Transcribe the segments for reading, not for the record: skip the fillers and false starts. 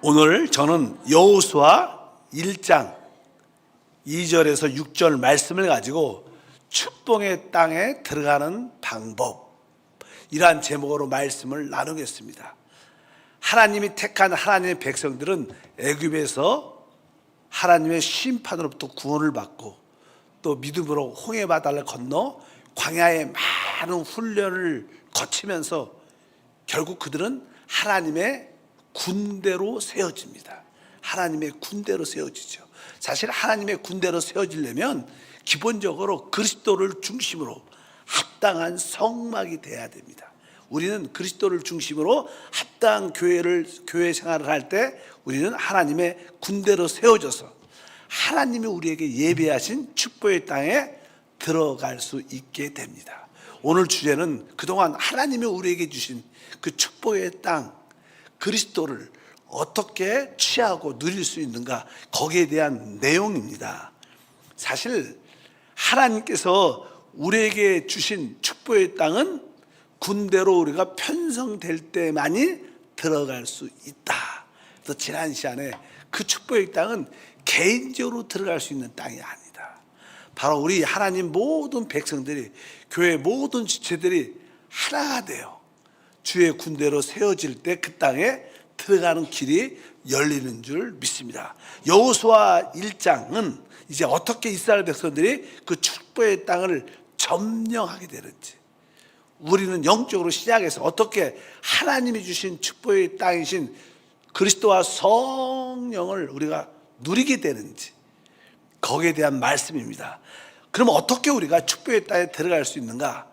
오늘 저는 여호수아 1장 2절에서 6절 말씀을 가지고 축복의 땅에 들어가는 방법, 이러한 제목으로 말씀을 나누겠습니다. 하나님이 택한 하나님의 백성들은 애굽에서 하나님의 심판으로부터 구원을 받고 또 믿음으로 홍해 바다를 건너 광야의 많은 훈련을 거치면서 결국 그들은 하나님의 군대로 세워집니다. 하나님의 군대로 세워지죠. 사실 하나님의 군대로 세워지려면 기본적으로 그리스도를 중심으로 합당한 성막이 돼야 됩니다. 우리는 그리스도를 중심으로 합당한 교회 생활을 할 때 우리는 하나님의 군대로 세워져서 하나님이 우리에게 예배하신 축복의 땅에 들어갈 수 있게 됩니다. 오늘 주제는 그동안 하나님이 우리에게 주신 그 축복의 땅, 그리스도를 어떻게 취하고 누릴 수 있는가, 거기에 대한 내용입니다. 사실 하나님께서 우리에게 주신 축복의 땅은 군대로 우리가 편성될 때만이 들어갈 수 있다. 그래서 지난 시간에 그 축복의 땅은 개인적으로 들어갈 수 있는 땅이 아니다. 바로 우리 하나님 모든 백성들이, 교회 모든 지체들이 하나가 되어 주의 군대로 세워질 때 그 땅에 들어가는 길이 열리는 줄 믿습니다. 여호수아 1장은 이제 어떻게 이스라엘 백성들이 그 축복의 땅을 점령하게 되는지, 우리는 영적으로 시작해서 어떻게 하나님이 주신 축복의 땅이신 그리스도와 성령을 우리가 누리게 되는지, 거기에 대한 말씀입니다. 그럼 어떻게 우리가 축복의 땅에 들어갈 수 있는가?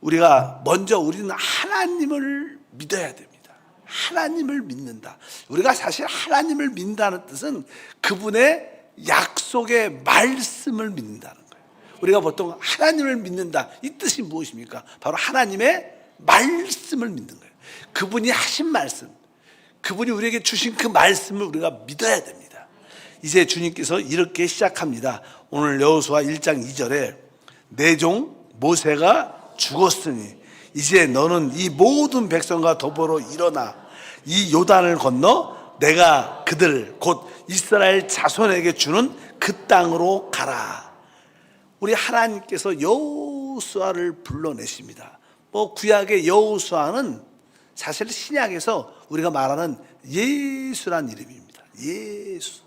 우리는 하나님을 믿어야 됩니다. 하나님을 믿는다. 우리가 사실 하나님을 믿는다는 뜻은 그분의 약속의 말씀을 믿는다는 거예요. 우리가 보통 하나님을 믿는다, 이 뜻이 무엇입니까? 바로 하나님의 말씀을 믿는 거예요. 그분이 하신 말씀, 그분이 우리에게 주신 그 말씀을 우리가 믿어야 됩니다. 이제 주님께서 이렇게 시작합니다. 오늘 여호수아 1장 2절에 내 종 모세가 죽었으니 이제 너는 이 모든 백성과 더불어 일어나 이 요단을 건너 내가 그들 곧 이스라엘 자손에게 주는 그 땅으로 가라. 우리 하나님께서 여호수아를 불러내십니다. 구약의 여호수아는 사실 신약에서 우리가 말하는 예수란 이름입니다. 예수.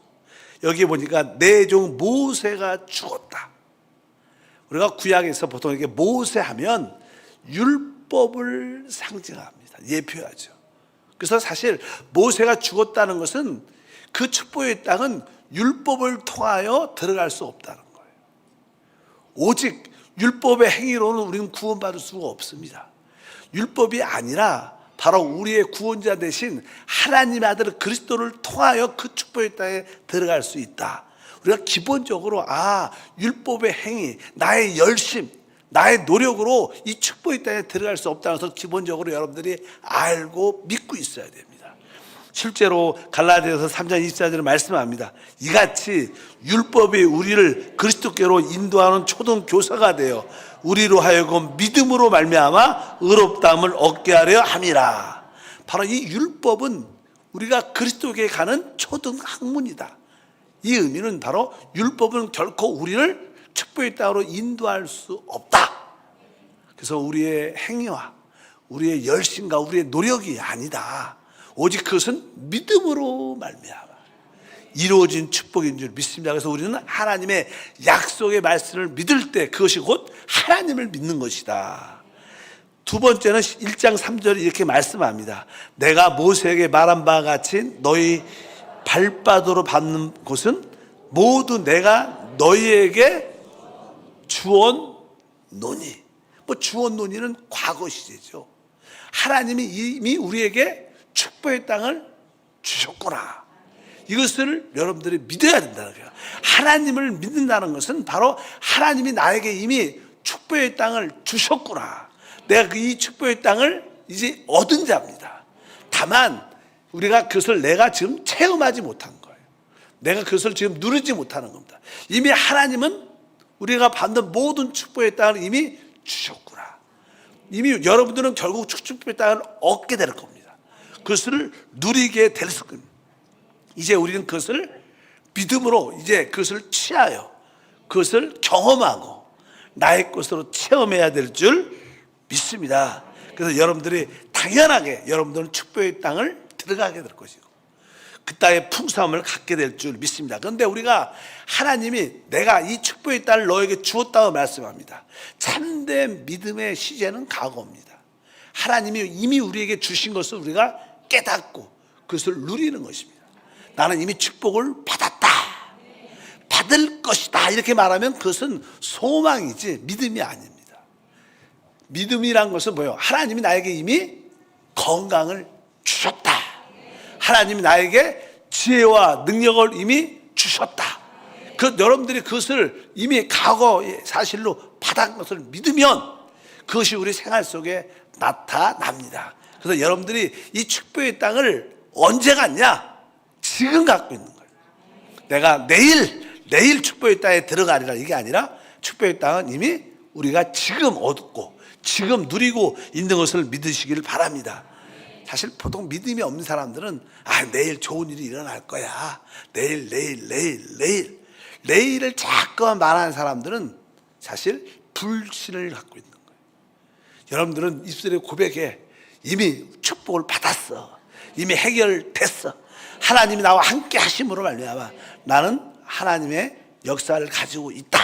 여기 보니까 내 종 모세가 죽었다. 우리가 구약에서 보통 이렇게 모세하면 율법을 상징합니다. 예표하죠. 그래서 사실 모세가 죽었다는 것은 그 축복의 땅은 율법을 통하여 들어갈 수 없다는 거예요. 오직 율법의 행위로는 우리는 구원받을 수가 없습니다. 율법이 아니라 바로 우리의 구원자 되신 하나님의 아들 그리스도를 통하여 그 축복의 땅에 들어갈 수 있다. 우리가 기본적으로 율법의 행위, 나의 열심, 나의 노력으로 이 축복의 땅에 들어갈 수 없다는 것을 기본적으로 여러분들이 알고 믿고 있어야 됩니다. 실제로 갈라디아서 3장 24절에 말씀합니다. 이같이 율법이 우리를 그리스도께로 인도하는 초등 교사가 되어 우리로 하여금 믿음으로 말미암아 의롭다함을 얻게 하려 함이라. 바로 이 율법은 우리가 그리스도께 가는 초등 학문이다. 이 의미는 바로 율법은 결코 우리를 축복의 땅으로 인도할 수 없다. 그래서 우리의 행위와 우리의 열심과 우리의 노력이 아니다. 오직 그것은 믿음으로 말미암아 이루어진 축복인 줄 믿습니다. 그래서 우리는 하나님의 약속의 말씀을 믿을 때 그것이 곧 하나님을 믿는 것이다. 두 번째는 1장 3절에 이렇게 말씀합니다. 내가 모세에게 말한 바와 같이 너희 발바도로 밟는 곳은 모두 내가 너희에게 주었노니. 주었노니는 과거 시제죠. 하나님이 이미 우리에게 축복의 땅을 주셨구나. 이것을 여러분들이 믿어야 된다는 거예요. 하나님을 믿는다는 것은 바로 하나님이 나에게 이미 축복의 땅을 주셨구나. 내가 이 축복의 땅을 이제 얻은 자입니다. 다만 우리가 그것을 내가 지금 체험하지 못한 거예요. 내가 그것을 지금 누리지 못하는 겁니다. 이미 하나님은 우리가 받는 모든 축복의 땅을 이미 주셨구나. 이미 여러분들은 결국 축복의 땅을 얻게 될 겁니다. 그것을 누리게 될 겁니다. 이제 우리는 그것을 믿음으로 이제 그것을 취하여 그것을 경험하고 나의 것으로 체험해야 될 줄 믿습니다. 그래서 여러분들이 당연하게 여러분들은 축복의 땅을 들어가게 될 것이고 그 땅의 풍성함을 갖게 될 줄 믿습니다. 그런데 우리가 하나님이 내가 이 축복의 땅을 너에게 주었다고 말씀합니다. 참된 믿음의 시제는 과거입니다. 하나님이 이미 우리에게 주신 것을 우리가 깨닫고 그것을 누리는 것입니다. 나는 이미 축복을 받았다, 받을 것이다 이렇게 말하면 그것은 소망이지 믿음이 아닙니다. 믿음이란 것은 뭐예요? 하나님이 나에게 이미 건강을 주셨다, 하나님이 나에게 지혜와 능력을 이미 주셨다, 여러분들이 그것을 이미 과거의 사실로 받은 것을 믿으면 그것이 우리 생활 속에 나타납니다. 그래서 여러분들이 이 축복의 땅을 언제 갖냐? 지금 갖고 있는 거예요. 내가 내일 축복의 땅에 들어가리라 이게 아니라 축복의 땅은 이미 우리가 지금 얻고 지금 누리고 있는 것을 믿으시길 바랍니다. 사실 보통 믿음이 없는 사람들은 내일 좋은 일이 일어날 거야, 내일을 자꾸만 말하는 사람들은 사실 불신을 갖고 있는 거예요. 여러분들은 입술의 고백에 이미 축복을 받았어, 이미 해결됐어, 하나님이 나와 함께 하심으로 말미암아 나는 하나님의 역사를 가지고 있다,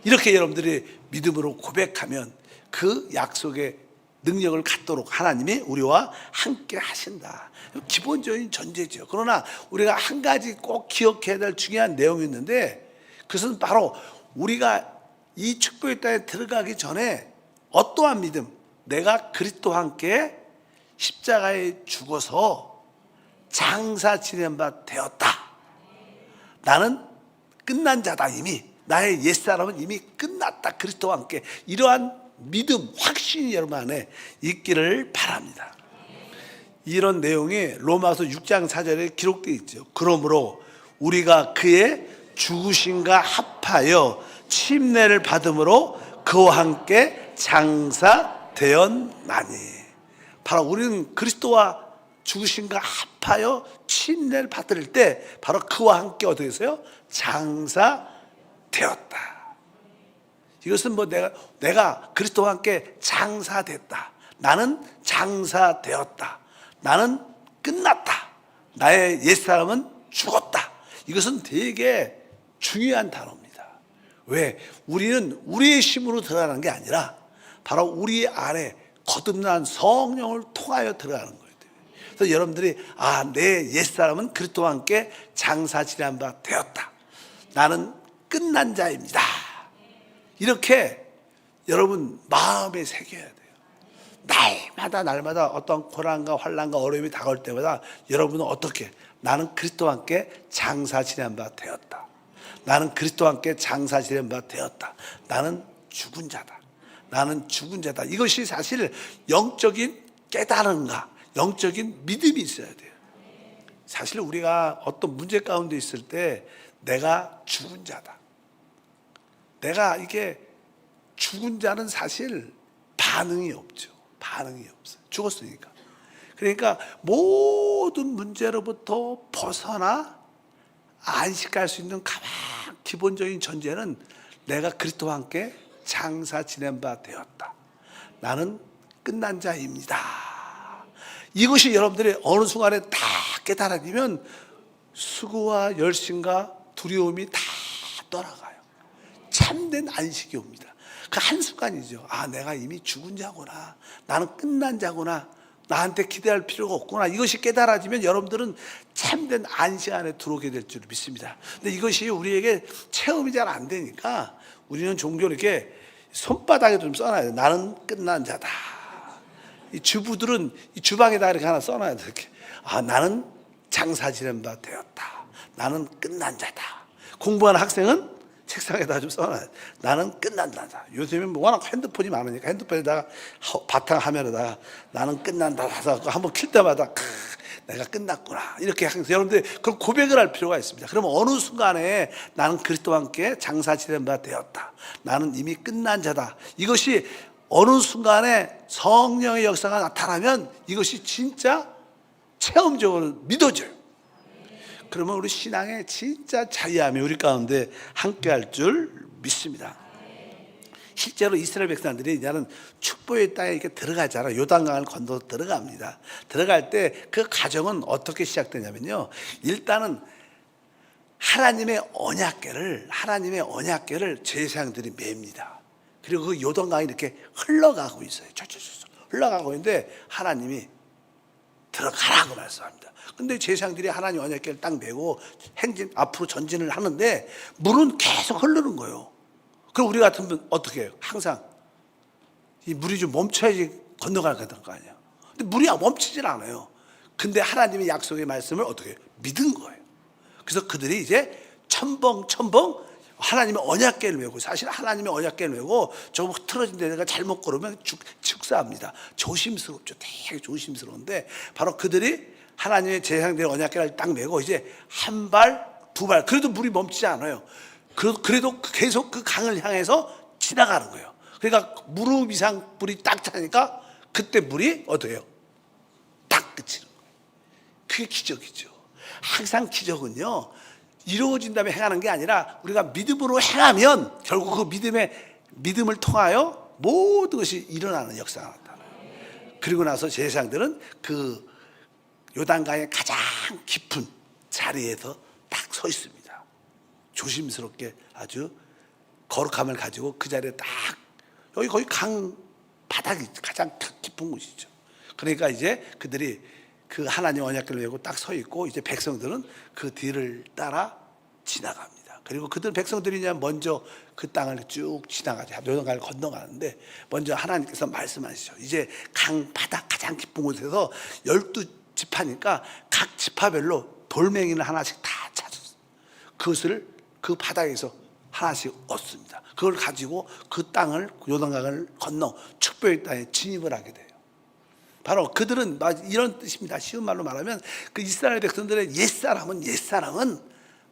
이렇게 여러분들이 믿음으로 고백하면 그 약속의 능력을 갖도록 하나님이 우리와 함께 하신다. 기본적인 전제죠. 그러나 우리가 한 가지 꼭 기억해야 될 중요한 내용이 있는데 그것은 바로 우리가 이 축복의 땅에 들어가기 전에 어떠한 믿음, 내가 그리스도와 함께 십자가에 죽어서 장사 지낸 바 되었다, 나는 끝난 자다, 이미 나의 옛사람은 이미 끝났다, 그리스도와 함께, 이러한 믿음, 확신이 여러분 안에 있기를 바랍니다. 이런 내용이 로마서 6장 4절에 기록되어 있죠. 그러므로 우리가 그의 죽으심과 합하여 침례를 받음으로 그와 함께 장사되었나니, 바로 우리는 그리스도와 죽으심과 합하여 침례를 받을 때 바로 그와 함께 어떻게 했어요? 장사되었다. 이것은 내가 그리스도와 함께 장사됐다, 나는 장사되었다, 나는 끝났다, 나의 옛사람은 죽었다. 이것은 되게 중요한 단어입니다. 왜? 우리는 우리의 힘으로 들어가는 게 아니라 바로 우리 안에 거듭난 성령을 통하여 들어가는 거예요. 그래서 여러분들이 내 옛사람은 그리스도와 함께 장사 지낸 바 되었다, 나는 끝난 자입니다, 이렇게 여러분 마음에 새겨야 돼요. 날마다 어떤 고난과 환난과 어려움이 다가올 때마다 여러분은 어떻게, 나는 그리스도와 함께 장사 지낸 바 되었다, 나는 그리스도와 함께 장사 지낸 바 되었다, 나는 죽은 자다, 나는 죽은 자다. 이것이 사실 영적인 깨달음과 영적인 믿음이 있어야 돼요. 사실 우리가 어떤 문제 가운데 있을 때 내가 죽은 자다, 내가 이게 죽은 자는 사실 반응이 없죠. 반응이 없어요. 죽었으니까. 그러니까 모든 문제로부터 벗어나 안식할 수 있는 가장 기본적인 전제는 내가 그리스도와 함께 장사 지낸 바 되었다, 나는 끝난 자입니다. 이것이 여러분들이 어느 순간에 다 깨달아지면 수고와 열심과 두려움이 다 떠나가요. 참된 안식이 옵니다. 그 한순간이죠. 내가 이미 죽은 자구나, 나는 끝난 자구나, 나한테 기대할 필요가 없구나. 이것이 깨달아지면 여러분들은 참된 안식 안에 들어오게 될 줄 믿습니다. 근데 이것이 우리에게 체험이 잘 안 되니까 우리는 종종 이렇게 손바닥에 좀 써놔야 돼요. 나는 끝난 자다. 이 주부들은 이 주방에다 이렇게 하나 써놔야 돼. 이렇게. 나는 장사 지낸 바 되었다, 나는 끝난 자다. 공부하는 학생은 책상에다 좀 써놔야 돼. 나는 끝난 자다. 요즘엔 워낙 핸드폰이 많으니까 핸드폰에다가 바탕화면에다가 나는 끝난다 해서 한번 킬 때마다 내가 끝났구나, 이렇게 여러분들 그걸 고백을 할 필요가 있습니다. 그러면 어느 순간에 나는 그리스도와 함께 장사 지낸 바 되었다, 나는 이미 끝난 자다, 이것이 어느 순간에 성령의 역사가 나타나면 이것이 진짜 체험적으로 믿어져요. 그러면 우리 신앙의 진짜 자유함이 우리 가운데 함께할 줄 믿습니다. 실제로 이스라엘 백성들이 이제는 축복의 땅에 이렇게 들어가잖아요. 요단강을 건너 들어갑니다. 들어갈 때 그 과정은 어떻게 시작되냐면요, 일단은 하나님의 언약궤를 제사장들이 맵니다. 그리고 그 요단강이 이렇게 흘러가고 있어요. 흘러가고 있는데 하나님이 들어가라고 말씀합니다. 근데 제사장들이 하나님 언약궤를 딱 메고 앞으로 전진을 하는데 물은 계속 흐르는 거예요. 그럼 우리 같으면 어떻게 해요? 항상 이 물이 좀 멈춰야지 건너가야 되는 거 아니에요. 근데 물이 멈추질 않아요. 근데 하나님의 약속의 말씀을 어떻게 해요? 믿은 거예요. 그래서 그들이 이제 첨벙 하나님의 언약궤를 메고, 사실 하나님의 언약궤를 메고 조금 흐트러진 데다가 잘못 걸으면 축사합니다. 조심스럽죠. 되게 조심스러운데 바로 그들이 하나님의 제사장들의 언약궤를 딱 메고 이제 한 발, 두 발, 그래도 물이 멈추지 않아요. 그래도 계속 그 강을 향해서 지나가는 거예요. 그러니까 무릎 이상 물이 딱 차니까 그때 물이 어떻게 해요? 딱 그치는 거예요. 그게 기적이죠. 항상 기적은요, 이루어진 다음에 행하는 게 아니라 우리가 믿음으로 행하면 결국 그 믿음을 통하여 모든 것이 일어나는 역사가 나타나요. 그리고 나서 제사장들은 그 요단강의 가장 깊은 자리에서 딱 서 있습니다. 조심스럽게 아주 거룩함을 가지고 그 자리에 딱, 여기 거의 강 바닥이 가장 깊은 곳이죠. 그러니까 이제 그들이 그 하나님 언약궤를 메고 딱 서 있고, 이제 백성들은 그 뒤를 따라 지나갑니다. 그리고 그들 백성들이 이제 먼저 그 땅을 쭉 지나가죠. 요단강을 건너가는데 먼저 하나님께서 말씀하시죠. 이제 강 바닥 가장 깊은 곳에서 12지파니까 각 지파별로 돌멩이를 하나씩 다 찾았어요. 그것을 그 바닥에서 하나씩 얻습니다. 그걸 가지고 그 땅을, 요단강을 건너 축복의 땅에 진입을 하게 돼요. 바로 그들은 이런 뜻입니다. 쉬운 말로 말하면 그 이스라엘 백성들의 옛사람은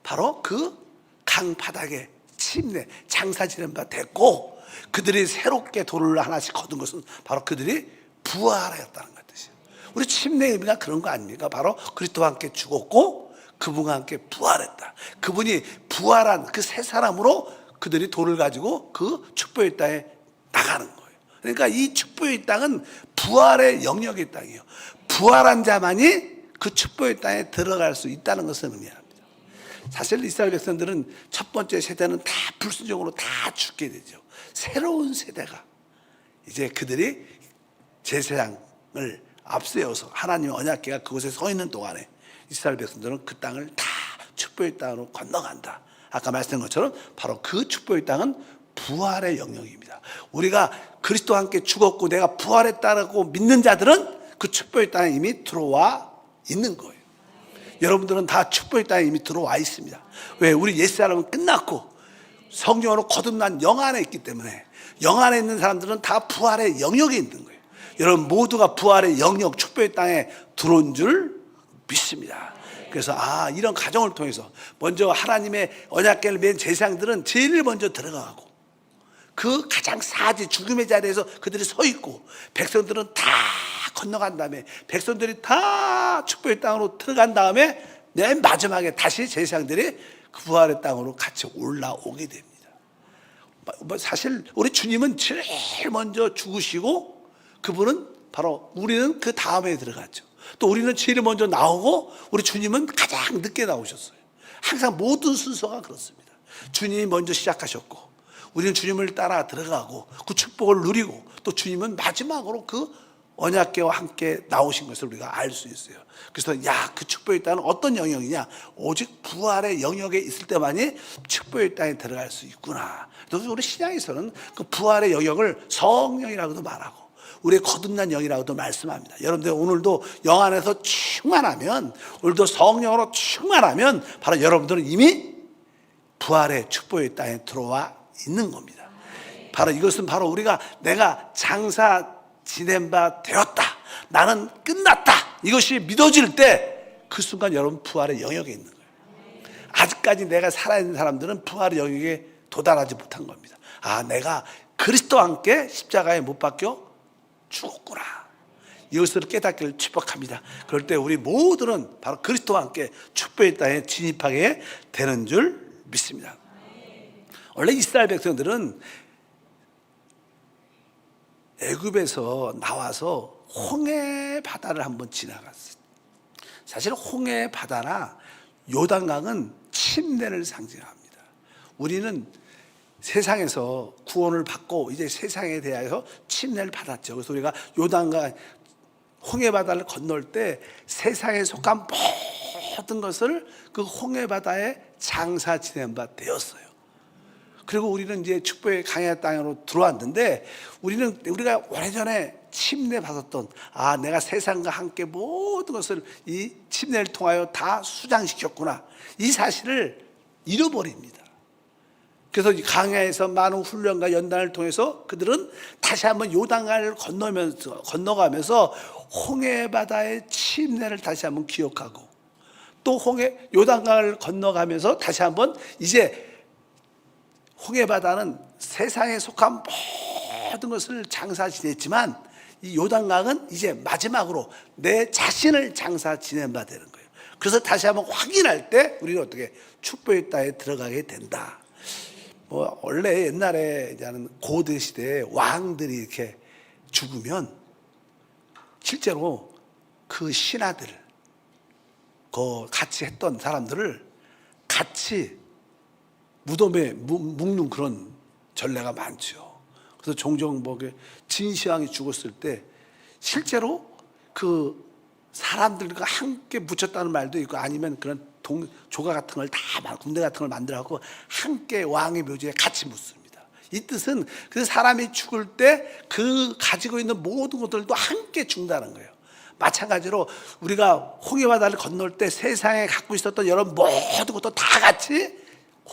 바로 그 강 바닥에 침례, 장사 지낸 바 됐고, 그들이 새롭게 돌을 하나씩 거둔 것은 바로 그들이 부활하였다는 뜻이에요. 우리 침례의 의미가 그런 거 아닙니까? 바로 그리스도와 함께 죽었고 그분과 함께 부활했다. 그분이 부활한 그 새 사람으로 그들이 돌을 가지고 그 축복의 땅에 나가는 거예요. 그러니까 이 축복의 땅은 부활의 영역의 땅이에요. 부활한 자만이 그 축복의 땅에 들어갈 수 있다는 것을 의미합니다. 사실 이스라엘 백성들은 첫 번째 세대는 다 불순종으로 다 죽게 되죠. 새로운 세대가 이제 그들이 제사장을 앞세워서 하나님의 언약궤가 그곳에 서 있는 동안에 이스라엘 백성들은 그 땅을 다 축복의 땅으로 건너간다. 아까 말씀드린 것처럼 바로 그 축복의 땅은 부활의 영역입니다. 우리가 그리스도와 함께 죽었고 내가 부활했다고 믿는 자들은 그 축복의 땅에 이미 들어와 있는 거예요. 여러분들은 다 축복의 땅에 이미 들어와 있습니다. 왜? 우리 옛사람은 끝났고 성령으로 거듭난 영 안에 있기 때문에, 영 안에 있는 사람들은 다 부활의 영역에 있는 거예요. 여러분 모두가 부활의 영역, 축복의 땅에 들어온 줄 믿습니다. 그래서 이런 과정을 통해서 먼저 하나님의 언약궤를 맨 제사장들은 제일 먼저 들어가고 그 가장 사지 죽음의 자리에서 그들이 서 있고, 백성들은 다 건너간 다음에 백성들이 다 축복의 땅으로 들어간 다음에 맨 마지막에 다시 제사장들이 그 부활의 땅으로 같이 올라오게 됩니다. 사실 우리 주님은 제일 먼저 죽으시고 그분은 바로, 우리는 그 다음에 들어갔죠. 또 우리는 제일 먼저 나오고 우리 주님은 가장 늦게 나오셨어요. 항상 모든 순서가 그렇습니다. 주님이 먼저 시작하셨고 우리는 주님을 따라 들어가고 그 축복을 누리고, 또 주님은 마지막으로 그 언약궤와 함께 나오신 것을 우리가 알 수 있어요. 그래서 그 축복의 땅은 어떤 영역이냐? 오직 부활의 영역에 있을 때만이 축복의 땅에 들어갈 수 있구나. 그래서 우리 신약에서는 그 부활의 영역을 성령이라고도 말하고 우리의 거듭난 영이라고도 말씀합니다. 여러분들 오늘도 영 안에서 충만하면, 오늘도 성령으로 충만하면 바로 여러분들은 이미 부활의 축복의 땅에 들어와 있는 겁니다. 바로 이것은 바로 우리가 내가 장사 지낸 바 되었다, 나는 끝났다, 이것이 믿어질 때 그 순간 여러분 부활의 영역에 있는 거예요. 아직까지 내가 살아있는 사람들은 부활의 영역에 도달하지 못한 겁니다. 내가 그리스도와 함께 십자가에 못 박혀 죽었구나. 이것을 깨닫기를 축복합니다. 그럴 때 우리 모두는 바로 그리스도와 함께 축복의 땅에 진입하게 되는 줄 믿습니다. 원래 이스라엘 백성들은 애굽에서 나와서 홍해 바다를 한번 지나갔어요. 사실 홍해 바다나 요단강은 침례를 상징합니다. 우리는 세상에서 구원을 받고 이제 세상에 대하여 침례를 받았죠. 그래서 우리가 요단강 홍해 바다를 건널 때 세상에 속한 모든 것을 그 홍해 바다에 장사 지낸 바 되었어요. 그리고 우리는 이제 축복의 강야 땅으로 들어왔는데 우리가 오래전에 침례 받았던 내가 세상과 함께 모든 것을 이 침례를 통하여 다 수장시켰구나, 이 사실을 잃어버립니다. 그래서 강야에서 많은 훈련과 연단을 통해서 그들은 다시 한번 요단강을 건너가면서 홍해 바다의 침례를 다시 한번 기억하고, 또 요단강을 건너가면서 다시 한번 이제 홍해 바다는 세상에 속한 모든 것을 장사 지냈지만 이 요단강은 이제 마지막으로 내 자신을 장사 지낸 바 되는 거예요. 그래서 다시 한번 확인할 때 우리는 어떻게 축복의 땅에 들어가게 된다. 원래 옛날에 고대 시대에 왕들이 이렇게 죽으면 실제로 그 신하들, 같이 했던 사람들을 같이 무덤에 묵는 그런 전례가 많죠. 그래서 종종 진시황이 죽었을 때 실제로 그 사람들과 함께 묻혔다는 말도 있고, 아니면 그런 조가 같은 걸 다 군대 같은 걸 만들어갖고 함께 왕의 묘지에 같이 묻습니다. 이 뜻은 그 사람이 죽을 때 그 가지고 있는 모든 것들도 함께 죽는다는 거예요. 마찬가지로 우리가 홍해바다를 건널 때 세상에 갖고 있었던 여러 모든 것도 다 같이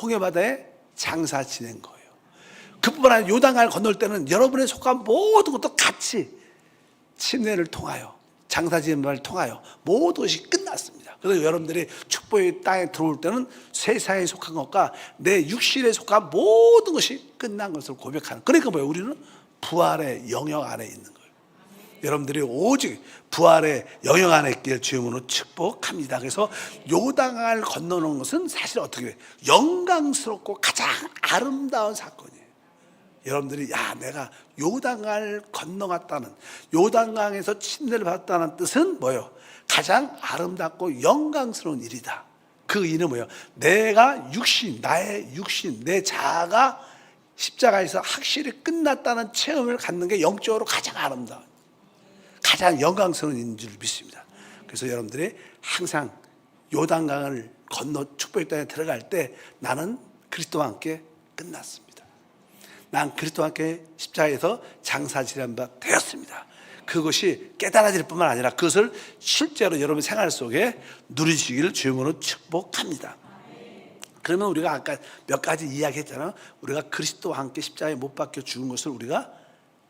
홍해바다에 장사 지낸 거예요. 그뿐만 아니라 요단강을 건널 때는 여러분의 속한 모든 것도 같이 침례를 통하여, 장사 지낸 바를 통하여 모든 것이 끝났습니다. 그래서 여러분들이 축복의 땅에 들어올 때는 세상에 속한 것과 내 육신에 속한 모든 것이 끝난 것을 고백하는, 그러니까 우리는 부활의 영역 안에 있는 거예요. 여러분들이 오직 부활의 영역 안에 있기를 주님으로 축복합니다. 그래서 요단강을 건너는 것은 사실 어떻게 해요? 영광스럽고 가장 아름다운 사건이에요. 여러분들이 내가 요단강을 건너갔다는, 요단강에서 침례를 받았다는 뜻은 뭐예요? 가장 아름답고 영광스러운 일이다. 그 일은 뭐예요? 나의 육신, 내 자아가 십자가에서 확실히 끝났다는 체험을 갖는 게 영적으로 가장 아름다운, 가장 영광스러운 일인 줄 믿습니다. 그래서 여러분들이 항상 요단강을 건너 축복의 땅에 들어갈 때 나는 그리스도와 함께 끝났습니다. 난 그리스도와 함께 십자가에서 장사 지낸 바 되었습니다. 그것이 깨달아질 뿐만 아니라 그것을 실제로 여러분 생활 속에 누리시기를 주님으로 축복합니다. 그러면 우리가 아까 몇 가지 이야기했잖아요. 우리가 그리스도와 함께 십자가에 못 박혀 죽은 것을 우리가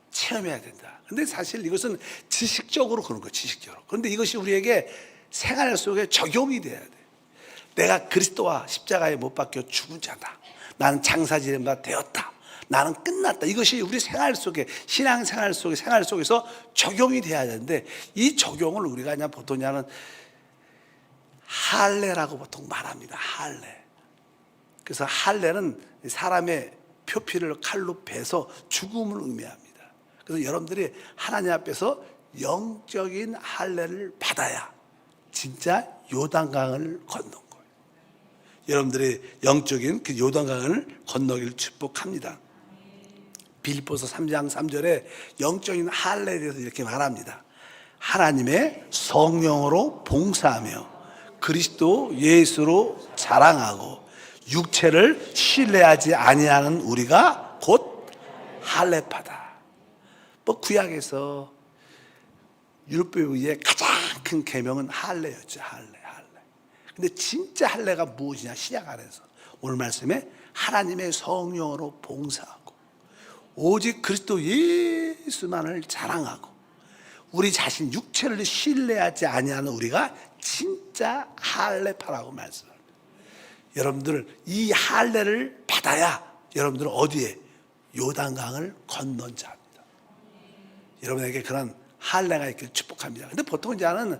체험해야 된다. 근데 사실 이것은 지식적으로 그런 거예요. 지식적으로. 그런데 이것이 우리에게 생활 속에 적용이 돼야 돼. 내가 그리스도와 십자가에 못 박혀 죽은 자다. 나는 장사 지낸 바 되었다. 나는 끝났다. 이것이 우리 생활 속에, 신앙생활 속에, 생활 속에서 적용이 돼야 되는데, 이 적용을 우리가 그냥 보통 할례라고 보통 말합니다. 할례. 그래서 할례는 사람의 표피를 칼로 베서 죽음을 의미합니다. 그래서 여러분들이 하나님 앞에서 영적인 할례를 받아야 진짜 요단강을 건넌 거예요. 여러분들이 영적인 그 요단강을 건너기를 축복합니다. 빌립보서 3장 3절에 영적인 할례에 대해서 이렇게 말합니다. 하나님의 성령으로 봉사하며 그리스도 예수로 자랑하고 육체를 신뢰하지 아니하는 우리가 곧 할례파다. 구약에서 율법에 의해 가장 큰 계명은 할례였죠. 할례. 근데 진짜 할례가 무엇이냐? 신약 안에서 오늘 말씀에 하나님의 성령으로 봉사하고 오직 그리스도 예수만을 자랑하고 우리 자신 육체를 신뢰하지 아니하는 우리가 진짜 할례파라고 말씀합니다. 여러분들 이 할례를 받아야 여러분들은 어디에? 요단강을 건넌 자입니다. 여러분에게 그런 할례가 있기를 축복합니다. 근데 보통 이제는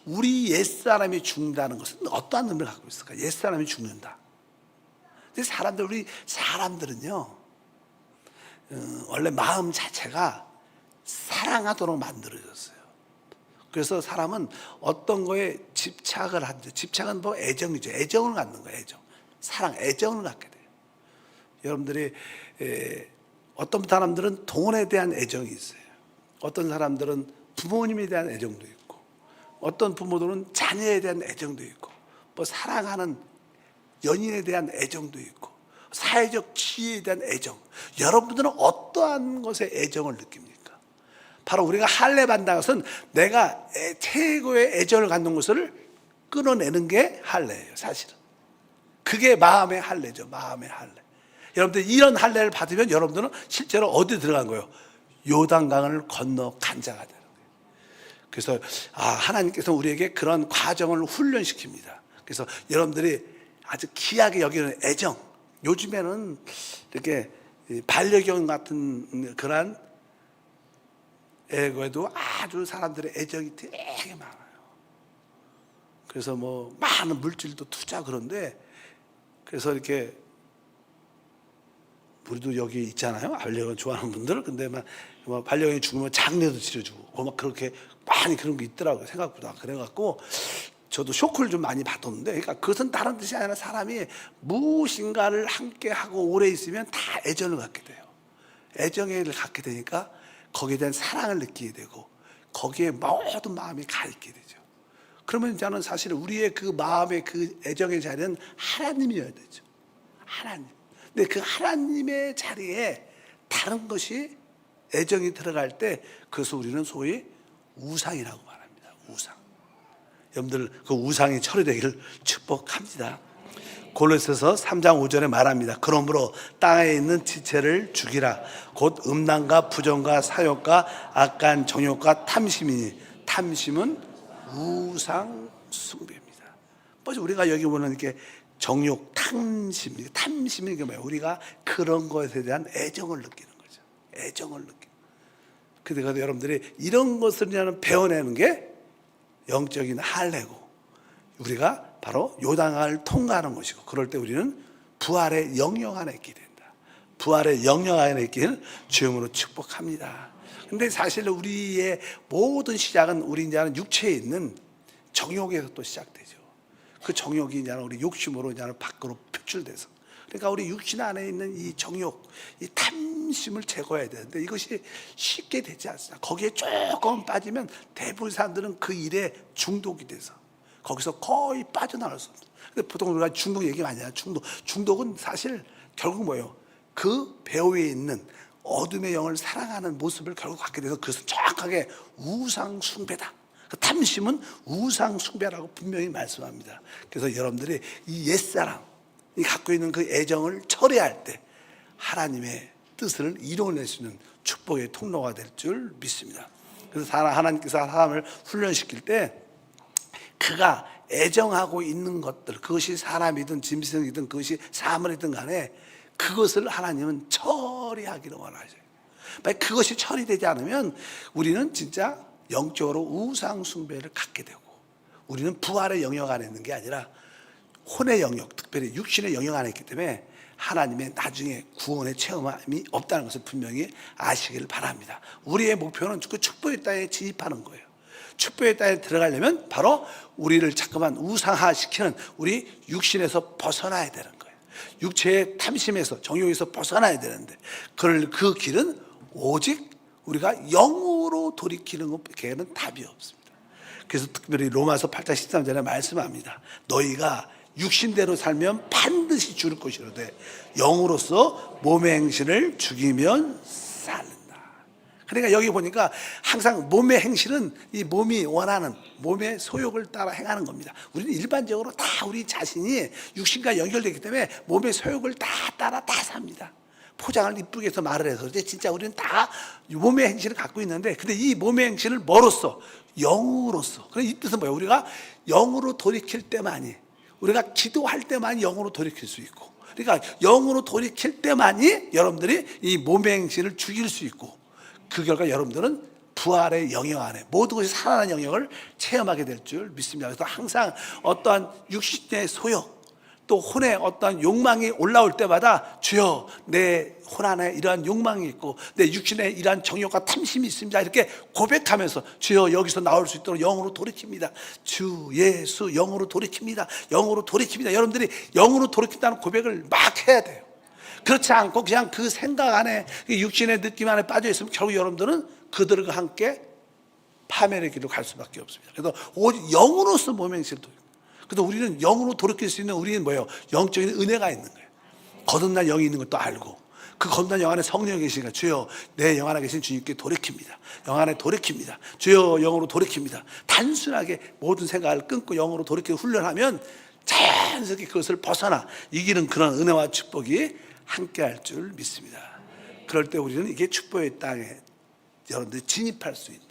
우리 옛사람이 죽는다는 것은 어떠한 의미를 갖고 있을까? 옛사람이 죽는다. 근데 우리 사람들은요, 원래 마음 자체가 사랑하도록 만들어졌어요. 그래서 사람은 어떤 거에 집착을 하죠. 집착은 뭐 애정이죠. 애정을 갖는 거예요. 애정. 사랑, 애정을 갖게 돼요. 여러분들이 어떤 사람들은 돈에 대한 애정이 있어요. 어떤 사람들은 부모님에 대한 애정도 있고, 어떤 부모들은 자녀에 대한 애정도 있고, 뭐 사랑하는 연인에 대한 애정도 있고, 사회적 지위에 대한 애정. 여러분들은 어떠한 것에 애정을 느낍니까? 바로 우리가 할례 받는 것은 내가 최고의 애정을 갖는 것을 끊어내는 게 할례예요, 사실은. 그게 마음의 할례죠, 마음의 할례. 여러분들 이런 할례를 받으면 여러분들은 실제로 어디 들어간 거예요? 요단강을 건너 간 자가 되는 거예요. 그래서 하나님께서 우리에게 그런 과정을 훈련시킵니다. 그래서 여러분들이 아주 귀하게 여기는 애정. 요즘에는 이렇게 반려견 같은 그런 애고에도 아주 사람들의 애정이 되게 많아요. 그래서 뭐 많은 물질도 투자 그런데, 그래서 이렇게 우리도 여기 있잖아요. 반려견 좋아하는 분들. 근데 막 반려견이 죽으면 장례도 치러주고 막 그렇게 많이 그런 게 있더라고요. 생각보다. 그래갖고 저도 쇼크를 좀 많이 받았는데, 그러니까 그것은 다른 뜻이 아니라 사람이 무엇인가를 함께 하고 오래 있으면 다 애정을 갖게 돼요. 애정을 갖게 되니까 거기에 대한 사랑을 느끼게 되고 거기에 모든 마음이 가 있게 되죠. 그러면 저는 사실 우리의 그 마음의 그 애정의 자리는 하나님이어야 되죠. 하나님. 근데 그 하나님의 자리에 다른 것이 애정이 들어갈 때 그것을 우리는 소위 우상이라고 말합니다. 우상. 여러분들 그 우상이 처리되기를 축복합니다. 골로새서 3장 5절에 말합니다. 그러므로 땅에 있는 지체를 죽이라. 곧 음란과 부정과 사욕과 악한 정욕과 탐심이니, 탐심은 우상 숭배입니다. 뭐지 우리가 여기 보는 이렇게 정욕, 탐심, 탐심이 게 뭐예요? 우리가 그런 것에 대한 애정을 느끼는 거죠. 애정을 느끼는. 그래서 여러분들이 이런 것을 배워내는 게 영적인 할례고, 우리가 바로 요단강을 통과하는 것이고, 그럴 때 우리는 부활의 영역 안에 있게 된다. 부활의 영역 안에 있기를 주님으로 축복합니다. 근데 사실 우리의 모든 시작은 우리 이제는 육체에 있는 정욕에서 또 시작되죠. 그 정욕이 이제 우리 욕심으로 이제 밖으로 표출돼서, 그러니까 우리 육신 안에 있는 이 정욕, 이 탐심을 제거해야 되는데 이것이 쉽게 되지 않습니다. 거기에 조금 빠지면 대부분 사람들은 그 일에 중독이 돼서 거기서 거의 빠져나갈 수 없어요. 근데 보통 우리가 중독 얘기 많이 해요. 중독은 사실 결국 뭐예요? 그 배후에 있는 어둠의 영을 사랑하는 모습을 결국 갖게 돼서 그것은 정확하게 우상 숭배다. 그 탐심은 우상 숭배라고 분명히 말씀합니다. 그래서 여러분들이 이 옛사람이 갖고 있는 그 애정을 처리할 때 하나님의 뜻을 이루어낼 수 있는 축복의 통로가 될 줄 믿습니다. 그래서 하나님께서 사람을 훈련시킬 때 그가 애정하고 있는 것들, 그것이 사람이든 짐승이든 그것이 사물이든 간에 그것을 하나님은 처리하기를 원하셔요. 만약 그것이 처리되지 않으면 우리는 진짜 영적으로 우상 숭배를 갖게 되고, 우리는 부활의 영역 안에 있는 게 아니라 혼의 영역, 특별히 육신의 영역 안에 있기 때문에 하나님의 나중에 구원의 체험이 없다는 것을 분명히 아시길 바랍니다. 우리의 목표는 그 축복의 땅에 진입하는 거예요. 축복의 땅에 들어가려면 바로 우리를 자꾸만 우상화시키는 우리 육신에서 벗어나야 되는 거예요. 육체의 탐심에서, 정욕에서 벗어나야 되는데 그 길은 오직 우리가 영으로 돌이키는 것밖에는 답이 없습니다. 그래서 특별히 로마서 8장 13절에 말씀합니다. 너희가 육신대로 살면 반드시 죽을 것이로되 영으로서 몸의 행실을 죽이면 살는다. 그러니까 여기 보니까 항상 몸의 행실은 이 몸이 원하는 몸의 소욕을 따라 행하는 겁니다. 우리는 일반적으로 다 우리 자신이 육신과 연결되기 때문에 몸의 소욕을 다 따라 다 삽니다. 포장을 이쁘게 해서 말을 해서 진짜 우리는 다 몸의 행실을 갖고 있는데, 근데 이 몸의 행실을 뭐로써? 영으로써. 그래, 이 뜻은 뭐예요? 우리가 영으로 돌이킬 때만이, 우리가 기도할 때만이 영으로 돌이킬 수 있고, 그러니까 영으로 돌이킬 때만이 여러분들이 이 몸의 행실을 죽일 수 있고, 그 결과 여러분들은 부활의 영역 안에 모든 것이 살아나는 영역을 체험하게 될 줄 믿습니다. 그래서 항상 어떠한 육신의 소욕 또 혼의 어떠한 욕망이 올라올 때마다 주여 내 혼 안에 이러한 욕망이 있고 내 육신에 이러한 정욕과 탐심이 있습니다. 이렇게 고백하면서 주여 여기서 나올 수 있도록 영으로 돌이킵니다. 주 예수 영으로 돌이킵니다. 영으로 돌이킵니다. 여러분들이 영으로 돌이킨다는 고백을 막 해야 돼요. 그렇지 않고 그냥 그 생각 안에 육신의 느낌 안에 빠져 있으면 결국 여러분들은 그들과 함께 파멸의 길로 갈 수밖에 없습니다. 그래서 오직 영으로서 모맹실을 돌이킵니다. 그래서 우리는 영으로 돌이킬 수 있는 우리는 뭐예요? 영적인 은혜가 있는 거예요. 거듭난 영이 있는 것도 알고 그 거듭난 영 안에 성령이 계시니까 주여 내 영 안에 계신 주님께 돌이킵니다. 영 안에 돌이킵니다. 주여 영으로 돌이킵니다. 단순하게 모든 생각을 끊고 영으로 돌이키고 훈련하면 자연스럽게 그것을 벗어나 이기는 그런 은혜와 축복이 함께 할 줄 믿습니다. 그럴 때 우리는 이게 축복의 땅에 여러분들이 진입할 수 있는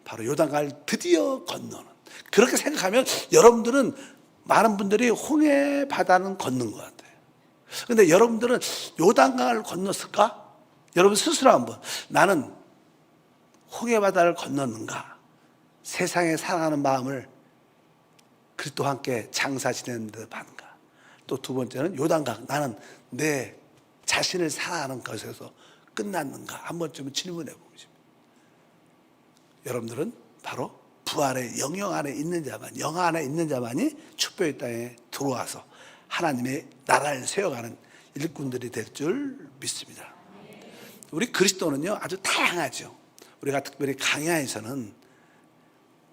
바로 요단강을 드디어 건너는 그렇게 생각하면 여러분들은 많은 분들이 홍해 바다는 걷는 것 같아요. 그런데 여러분들은 요단강을 건넜을까? 여러분 스스로 한번 나는 홍해 바다를 건넜는가? 세상에 살아가는 마음을 그리스도와 함께 장사 지내는 듯 하는가? 또 두 번째는 요단강 나는 내 자신을 사랑하는 것에서 끝났는가? 한 번쯤은 질문해 보고 싶습니다. 여러분들은 바로 부활의 영역 안에 있는 자만, 영 안에 있는 자만이 축복의 땅에 들어와서 하나님의 나라를 세워가는 일꾼들이 될 줄 믿습니다. 우리 그리스도는요 아주 다양하죠. 우리가 특별히 강야에서는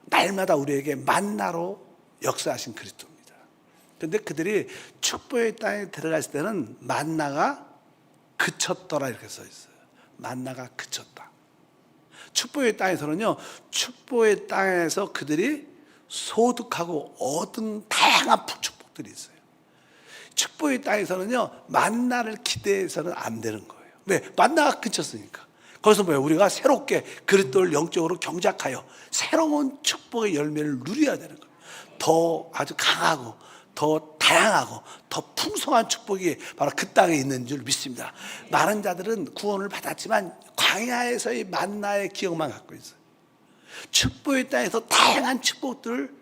날마다 우리에게 만나로 역사하신 그리스도입니다. 그런데 그들이 축복의 땅에 들어갔을 때는 만나가 그쳤더라 이렇게 써 있어요. 만나가 그쳤다. 축복의 땅에서는요 축복의 땅에서 그들이 소득하고 얻은 다양한 축복들이 있어요. 축복의 땅에서는요 만나를 기대해서는 안 되는 거예요. 왜? 만나가 그쳤으니까. 거기서 뭐예요? 우리가 새롭게 그리스도를 영적으로 경작하여 새로운 축복의 열매를 누려야 되는 거예요. 더 아주 강하고 더 다양하고 더 풍성한 축복이 바로 그 땅에 있는 줄 믿습니다. 많은 자들은 구원을 받았지만 광야에서의 만나의 기억만 갖고 있어요. 축복의 땅에서 다양한 축복들을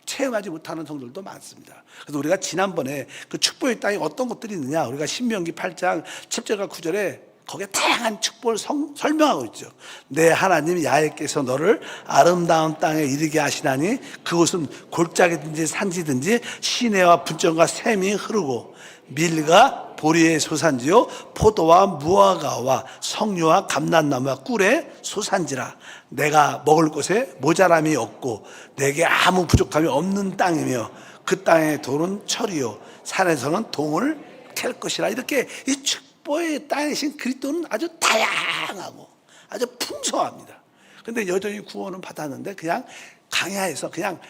체험하지 못하는 성도들도 많습니다. 그래서 우리가 지난번에 그 축복의 땅에 어떤 것들이 있느냐, 우리가 신명기 8장 7절과 9절에 거기에 다양한 축복을 설명하고 있죠. 내 하나님 야훼께서 너를 아름다운 땅에 이르게 하시나니 그곳은 골짜기든지 산지든지 시내와 분정과 샘이 흐르고 밀과 보리의 소산지요 포도와 무화과와 석류와 감람나무와 꿀의 소산지라. 내가 먹을 곳에 모자람이 없고 내게 아무 부족함이 없는 땅이며 그 땅의 돌은 철이요 산에서는 동을 캘 것이라. 이렇게 이 축복의 땅이신 그리스도는 아주 다양하고 아주 풍성합니다. 그런데 여전히 구원은 받았는데 그냥 강야에서 그냥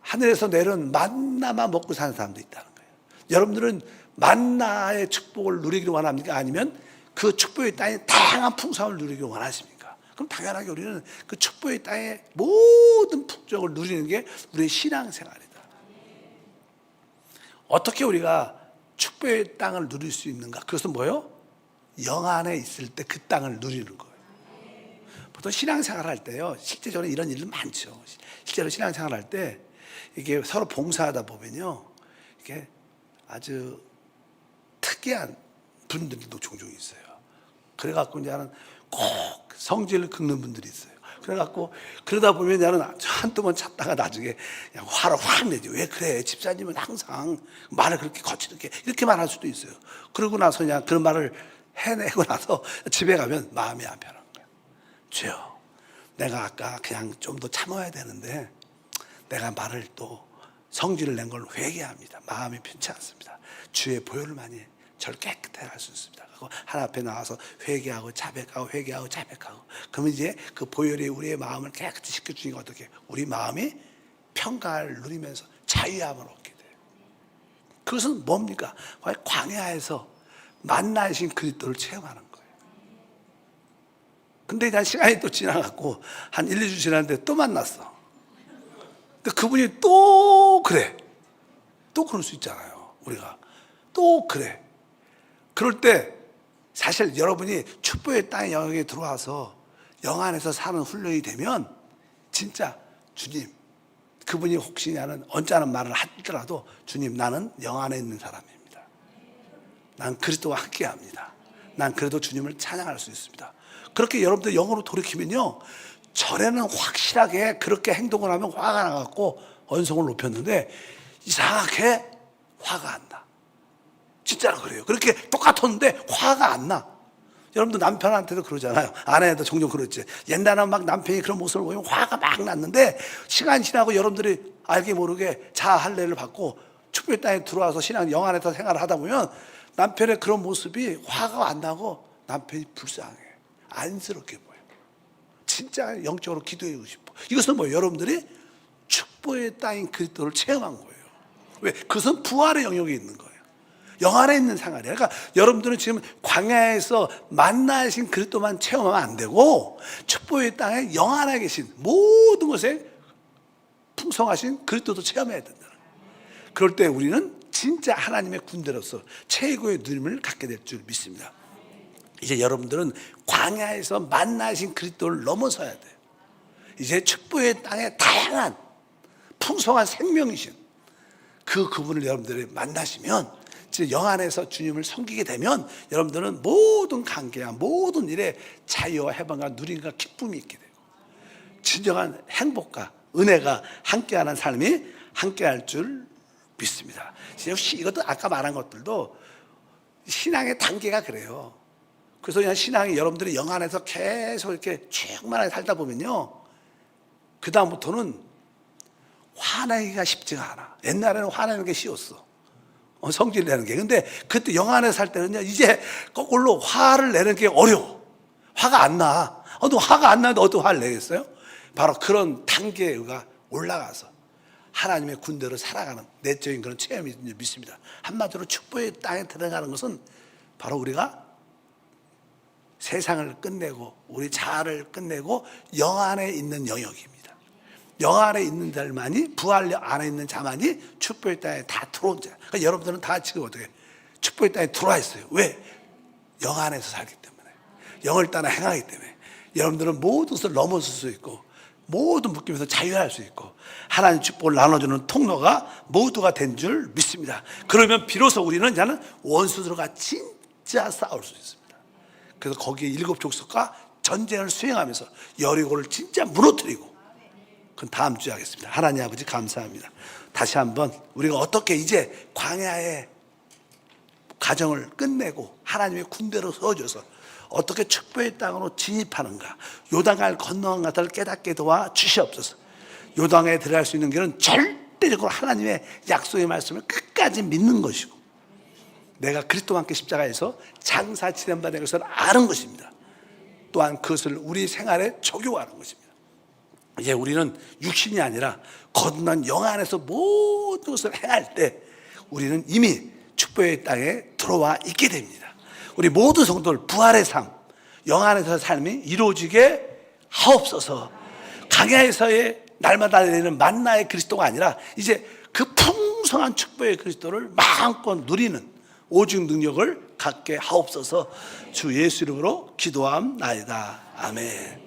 하늘에서 내려온 만나만 먹고 사는 사람도 있다는 거예요. 여러분들은 만나의 축복을 누리기를 원합니까? 아니면 그 축복의 땅의 다양한 풍성을 누리기를 원하십니까? 그럼 당연하게 우리는 그 축복의 땅의 모든 풍족을 누리는 게 우리의 신앙생활이다. 어떻게 우리가 축복의 땅을 누릴 수 있는가? 그것은 뭐예요? 영 안에 있을 때 그 땅을 누리는 거예요. 보통 신앙생활 할 때요, 실제적으로 이런 일은 많죠. 실제로 신앙생활 할 때 이게 서로 봉사하다 보면요, 이게 아주 특이한 분들도 종종 있어요. 그래갖고 이제는 꼭 성질을 긁는 분들이 있어요. 그래갖고 그러다 보면 나는 한두 번 찾다가 나중에 그냥 화를 확 내죠. 왜 그래? 집사님은 항상 말을 그렇게 거칠게 이렇게 말할 수도 있어요. 그러고 나서 그냥 그런 말을 해내고 나서 집에 가면 마음이 안 편한 거예요. 주여, 내가 아까 그냥 좀 더 참아야 되는데 내가 말을 또 성질을 낸 걸 회개합니다. 마음이 편치 않습니다. 주의 보혈을 많이 저를 깨끗하게 할 수 있습니다. 하나님 앞에 나와서 회개하고 자백하고 회개하고 자백하고 그러면 이제 그 보혈이 우리의 마음을 깨끗이 시켜주니까 어떻게 우리 마음이 평가를 누리면서 자유함을 얻게 돼요. 그것은 뭡니까? 광야에서 만나신 그리스도를 체험하는 거예요. 근데 이제 시간이 또 지나갔고 한 1, 2주 지났는데 또 만났어. 근데 그분이 또 그래. 또 그럴 수 있잖아요. 우리가 또 그래. 그럴 때 사실 여러분이 축복의 땅의 영역에 들어와서 영 안에서 사는 훈련이 되면 진짜 주님, 그분이 혹시 나는 언짢은 말을 하더라도 주님, 나는 영 안에 있는 사람입니다. 난 그리스도와 함께합니다. 난 그래도 주님을 찬양할 수 있습니다. 그렇게 여러분들 영으로 돌이키면요, 전에는 확실하게 그렇게 행동을 하면 화가 나갖고 언성을 높였는데 이상하게 화가 안 나. 진짜로 그래요. 그렇게 똑같았는데 화가 안 나. 여러분도 남편한테도 그러잖아요. 아내도 종종 그렇지. 옛날에는 막 남편이 그런 모습을 보면 화가 막 났는데 시간이 지나고 여러분들이 알게 모르게 자할례를 받고 축복의 땅에 들어와서 신앙 영 안에서 생활을 하다 보면 남편의 그런 모습이 화가 안 나고 남편이 불쌍해. 안쓰럽게 보여. 진짜 영적으로 기도하고 싶어. 이것은 뭐 여러분들이 축복의 땅인 그리스도를 체험한 거예요. 왜? 그것은 부활의 영역에 있는 거예요. 영 안에 있는 생활이에요. 그러니까 여러분들은 지금 광야에서 만나신 그리스도만 체험하면 안 되고 축복의 땅에 영 안에 계신 모든 것에 풍성하신 그리스도도 체험해야 된다는 거예요. 그럴 때 우리는 진짜 하나님의 군대로서 최고의 누림을 갖게 될 줄 믿습니다. 이제 여러분들은 광야에서 만나신 그리스도를 넘어서야 돼요. 이제 축복의 땅에 다양한 풍성한 생명이신 그분을 여러분들이 만나시면 영 안에서 주님을 섬기게 되면 여러분들은 모든 관계와 모든 일에 자유와 해방과 누림과 기쁨이 있게 되고 진정한 행복과 은혜가 함께하는 삶이 함께할 줄 믿습니다. 역시 이것도 아까 말한 것들도 신앙의 단계가 그래요. 그래서 그냥 신앙이 여러분들이 영 안에서 계속 이렇게 충만하게 살다 보면요, 그 다음부터는 화내기가 쉽지가 않아. 옛날에는 화내는 게 쉬웠어. 성질 내는 게. 근데 그때 영 안에 살 때는요, 이제 거꾸로 화를 내는 게 어려워. 화가 안 나. 너 화가 안 나는데 어떻게 화를 내겠어요? 바로 그런 단계가 올라가서 하나님의 군대로 살아가는 내적인 그런 체험이 믿습니다. 한마디로 축복의 땅에 들어가는 것은 바로 우리가 세상을 끝내고 우리 자아를 끝내고 영 안에 있는 영역입니다. 영 안에 있는 자만이, 부활 안에 있는 자만이 축복의 땅에 다 들어온 자. 그러니까 여러분들은 다 지금 어떻게 축복의 땅에 들어와 있어요. 왜? 영 안에서 살기 때문에, 영을 따라 행하기 때문에 여러분들은 모든 것을 넘어설 수 있고 모든 묶임에서 자유할 수 있고 하나님 축복을 나눠주는 통로가 모두가 된 줄 믿습니다. 그러면 비로소 우리는 이제는 원수들과 진짜 싸울 수 있습니다. 그래서 거기에 7 족속과 전쟁을 수행하면서 여리고를 진짜 무너뜨리고, 그건 다음 주에 하겠습니다. 하나님 아버지 감사합니다. 다시 한번 우리가 어떻게 이제 광야의 가정을 끝내고 하나님의 군대로 세워줘서 어떻게 축복의 땅으로 진입하는가, 요단강을 건너간 것을 깨닫게 도와 주시옵소서. 요단강에 들어갈 수 있는 길은 절대적으로 하나님의 약속의 말씀을 끝까지 믿는 것이고 내가 그리스도와 함께 십자가에서 장사 지낸받은 것을 아는 것입니다. 또한 그것을 우리 생활에 적용하는 것입니다. 이제 우리는 육신이 아니라 거듭난 영 안에서 모든 것을 행할 때 우리는 이미 축복의 땅에 들어와 있게 됩니다. 우리 모든 성도들 부활의 삶, 영 안에서의 삶이 이루어지게 하옵소서. 광야에서의 날마다 내리는 만나의 그리스도가 아니라 이제 그 풍성한 축복의 그리스도를 마음껏 누리는 오직 능력을 갖게 하옵소서. 주 예수 이름으로 기도함나이다. 아멘.